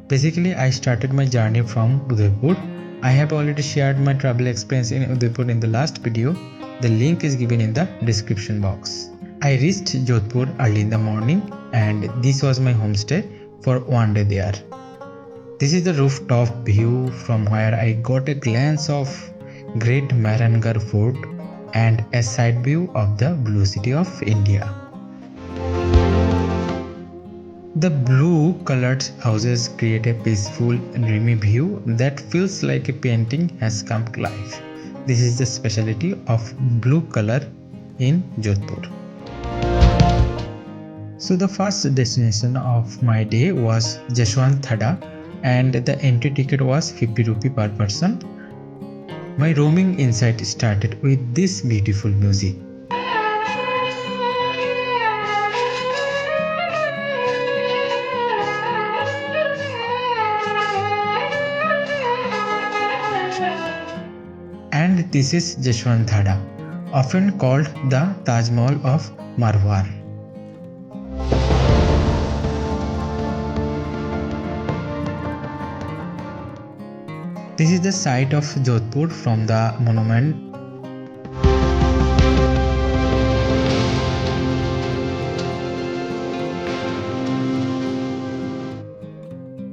Basically, I started my journey from Udaipur. I have already shared my travel experience in Udaipur in the last video. The link is given in the description box. I reached Jodhpur early in the morning and this was my homestay for one day there. This is the rooftop view from where I got a glance of Great Mehrangarh Fort and a side view of the Blue City of India. The blue colored houses create a peaceful, dreamy view that feels like a painting has come to life. This is the specialty of blue color in Jodhpur. So the first destination of my day was Jaswant Thada and the entry ticket was 50 rupee per person. My roaming inside started with this beautiful music. And this is Jaswant Thada, often called the Taj Mahal of Marwar. This is the site of Jodhpur from the monument.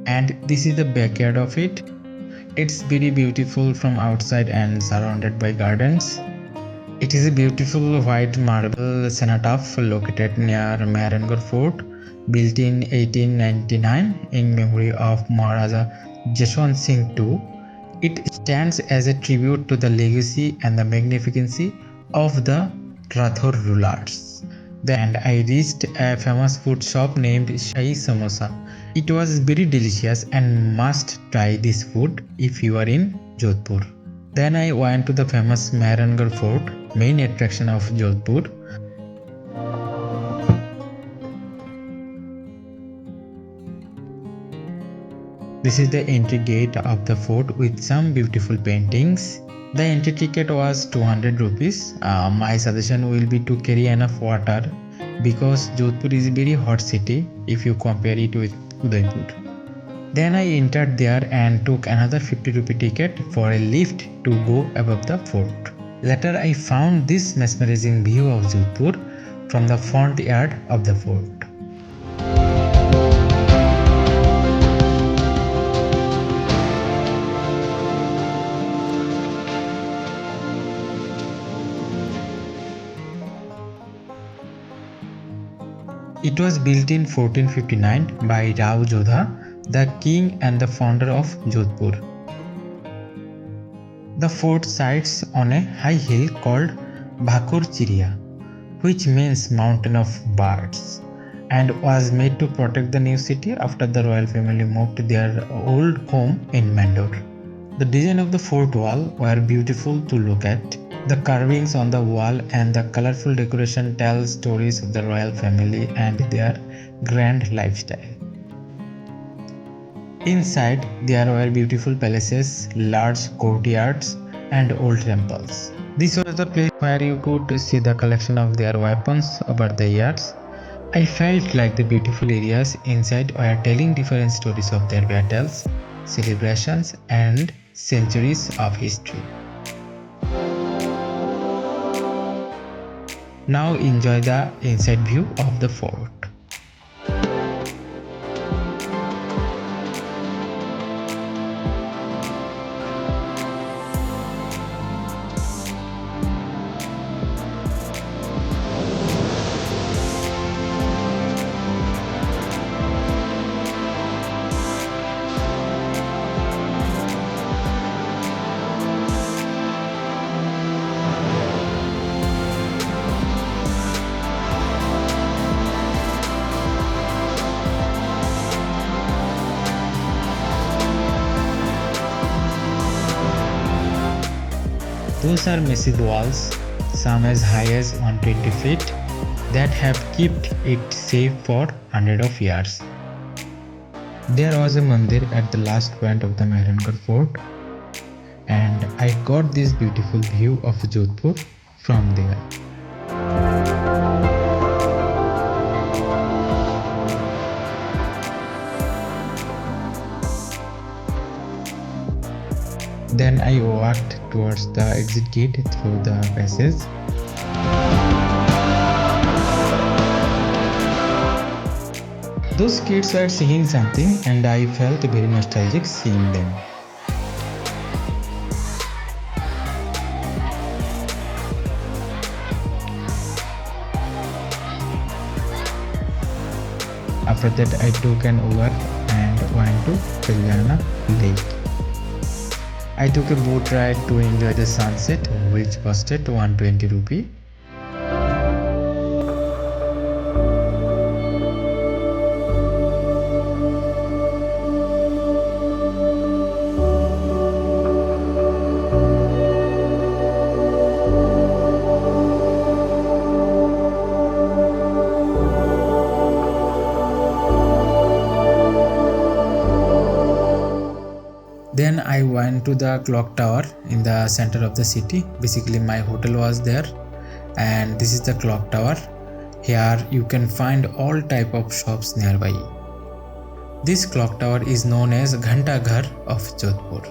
And this is the backyard of it. It's very beautiful from outside and surrounded by gardens. It is a beautiful white marble cenotaph located near Mehrangarh Fort, built in 1899 in memory of Maharaja Jaswant Singh II. It stands as a tribute to the legacy and the magnificency of the Rathore rulers. Then I reached a famous food shop named Shahi Samosa. It was very delicious and must try this food if you are in Jodhpur. Then I went to the famous Mehrangarh Fort, main attraction of Jodhpur. This is the entry gate of the fort with some beautiful paintings. The entry ticket was 200 rupees. My suggestion will be to carry enough water because Jodhpur is a very hot city if you compare it with Udaipur. Then I entered there and took another 50 rupee ticket for a lift to go above the fort. Later I found this mesmerizing view of Jodhpur from the front yard of the fort. It was built in 1459 by Rao Jodha, the king and the founder of Jodhpur. The fort sits on a high hill called Bhakur Chiriya, which means mountain of birds, and was made to protect the new city after the royal family moved to their old home in Mandore. The design of the fort wall were beautiful to look at. The carvings on the wall and the colorful decoration tell stories of the royal family and their grand lifestyle. Inside, there were beautiful palaces, large courtyards, and old temples. This was the place where you could see the collection of their weapons over the years. I felt like the beautiful areas inside were telling different stories of their battles, celebrations, and centuries of history. Now enjoy the inside view of the fort. Those are massive walls, some as high as 120 feet, that have kept it safe for hundreds of years. There was a mandir at the last point of the Mehrangarh Fort, and I got this beautiful view of Jodhpur from there. Then I walked towards the exit gate through the passage. Those kids were singing something and I felt very nostalgic seeing them. After that I took an Uber and went to Kaylana lake. I took a boat ride to enjoy the sunset, which costed 120 rupee. Then I went to the clock tower in the center of the city. Basically my hotel was there and this is the clock tower. Here you can find all type of shops nearby. This clock tower is known as Ghanta Ghar of Jodhpur.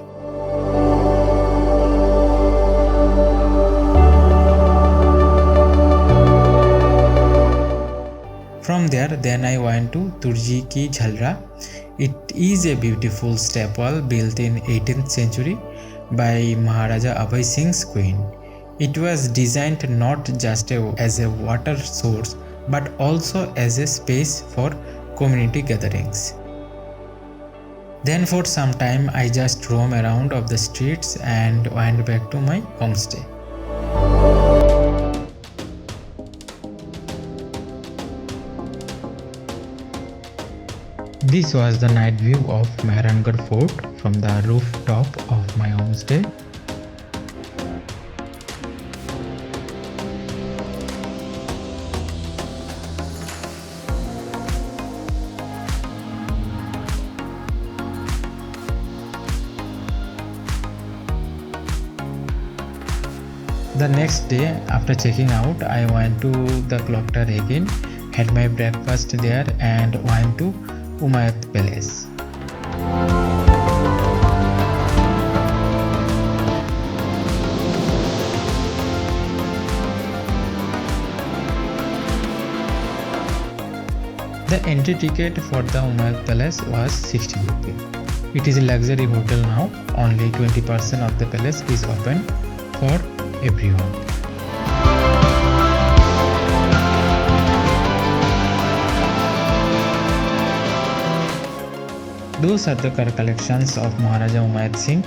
From there then I went to Toorji ki Jhalra. It is a beautiful stepwell built in 18th century by Maharaja Abhay Singh's queen. It was designed not just as a water source but also as a space for community gatherings. Then for some time I just roamed around of the streets and went back to my homestay. This was the night view of Mehrangarh Fort from the rooftop of my homestay. The next day after checking out, I went to the clock tower again, had my breakfast there and went to Umaid Palace. The entry ticket for the Umaid Palace was 60 rupees. It is a luxury hotel now. Only 20% of the palace is open for everyone. Those are the collections of Maharaja Umaid Singh.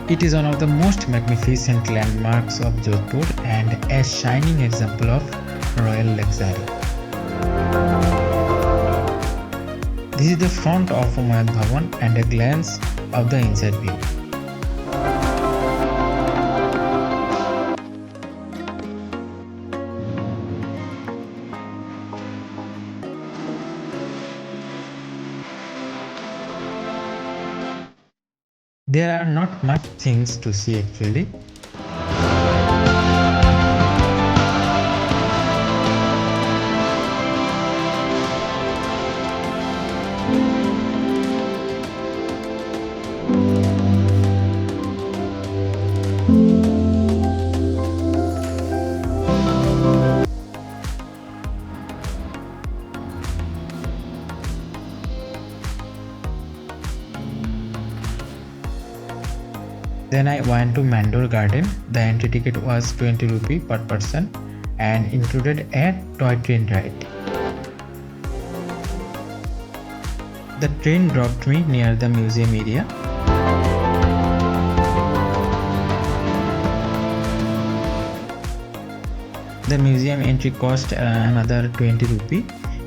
It is one of the most magnificent landmarks of Jodhpur and a shining example of royal luxury. This is the front of Umaid Bhawan and a glance of the inside view. There are not much things to see actually. Then I went to Mandore Garden. The entry ticket was 20 rupee per person and included a toy train ride. The train dropped me near the museum area. The museum entry cost another 20 rupee.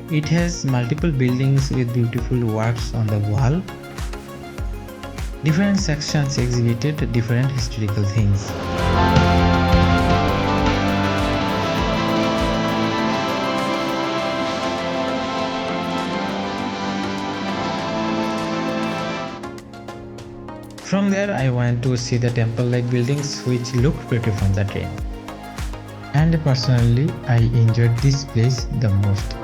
It has multiple buildings with beautiful works on the wall. Different sections exhibited different historical things. From there I went to see the temple-like buildings which looked pretty from the train. and personally I enjoyed this place the most.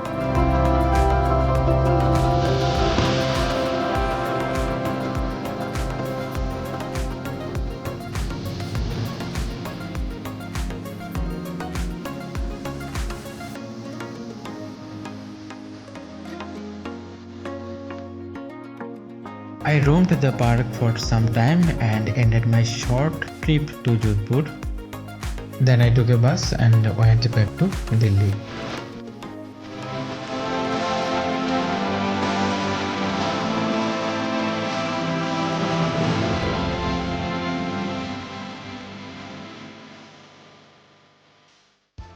I roamed the park for some time and ended my short trip to Jodhpur. Then I took a bus and went back to Delhi.